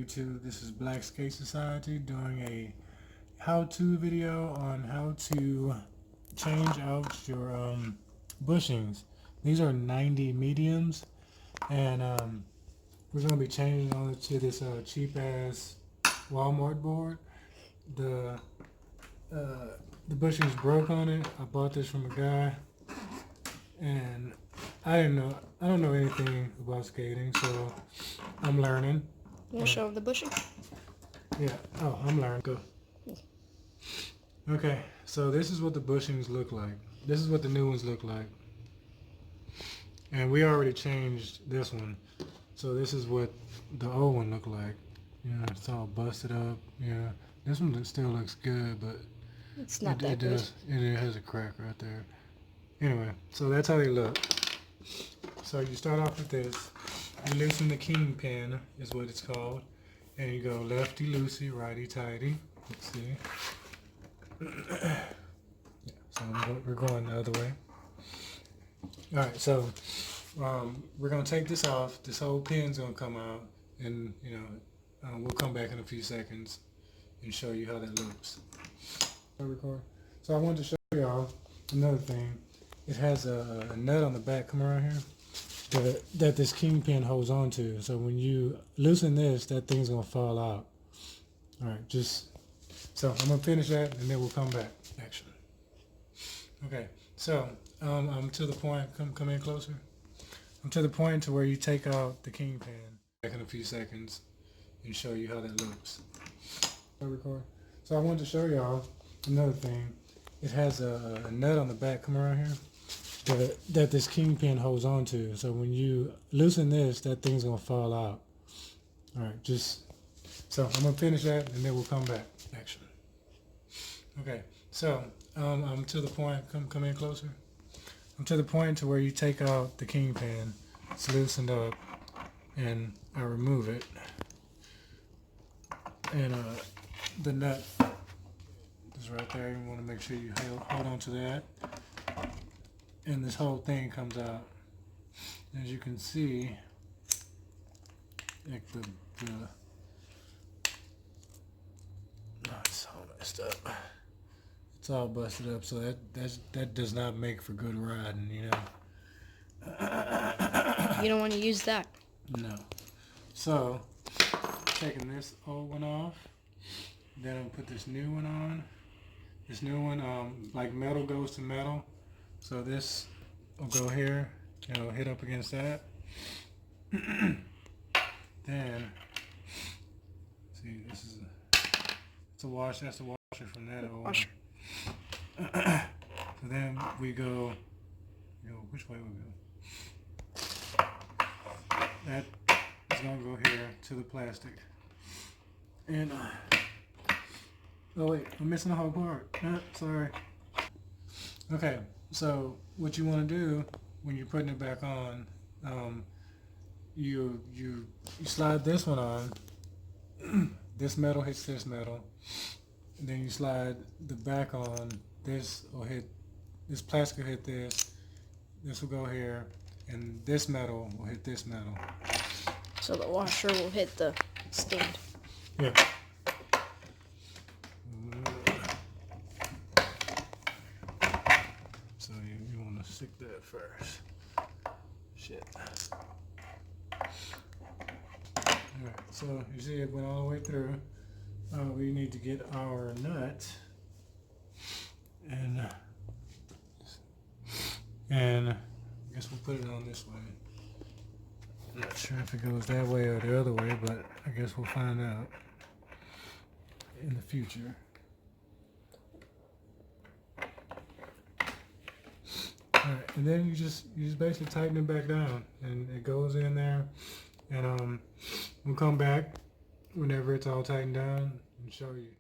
YouTube. This is Black Skate Society doing a how-to video on how to change out your bushings. These are 90 mediums, and we're going to be changing on to this cheap-ass longboard board. The bushings broke on it. I bought this from a guy, and I don't know anything about skating, so I'm learning. We'll show the bushing. Yeah. Oh, I'm learning. Go. Okay, so this is what the bushings look like. This is what the new ones look like. And we already changed this one. So this is what the old one looked like. Yeah, it's all busted up. Yeah, this one still looks good, but it's not that good. It has a crack right there. Anyway, so that's how they look. So you start off with this. You loosen the kingpin, is what it's called. And you go lefty loosey, righty tighty. Let's see. Yeah, so we're going the other way. Alright, so we're going to take this off. This whole pin's going to come out. And, we'll come back in a few seconds and show you how that looks. So I wanted to show y'all another thing. It has a nut on the back, come around here, that this kingpin holds on to. So when you loosen this, that thing's going to fall out. Alright, so I'm going to finish that and then we'll come back. Action. Okay, so I'm to the point, come in closer. I'm to the point to where you take out the kingpin. Back in a few seconds and show you how that looks. So I wanted to show y'all another thing. It has a nut on the back, come around here, that this kingpin holds on to. So when you loosen this, that thing's going to fall out. Alright, so I'm going to finish that and then we'll come back. Action. Okay, so I'm to the point, come in closer. I'm to the point to where you take out the kingpin. It's loosened up and I remove it. And the nut is right there. You want to make sure you hold on to that. And this whole thing comes out. As you can see, like it's all messed up. It's all busted up, so that does not make for good riding, You don't want to use that. No. So, taking this old one off, then I'll put this new one on. This new one, like metal goes to metal, so this will go here, it'll hit up against that. Then, see, it's a wash, that's the washer from that old one. So then we go, which way we go? That is going to go here to the plastic. And, oh wait, I'm missing the whole part. Sorry. Okay, so what you want to do when you're putting it back on, you slide this one on. This metal hits this metal. And then you slide the back on. This plastic will hit this. This will go here. And this metal will hit this metal. So the washer will hit the stand. Yeah. So you want to stick that first. Shit. Alright, so you see it went all the way through. We need to get our nut and I guess we'll put it on this way. I'm not sure if it goes that way or the other way, but I guess we'll find out in the future. Alright, and then you just basically tighten it back down and it goes in there, and we'll come back whenever it's all tightened down and show you.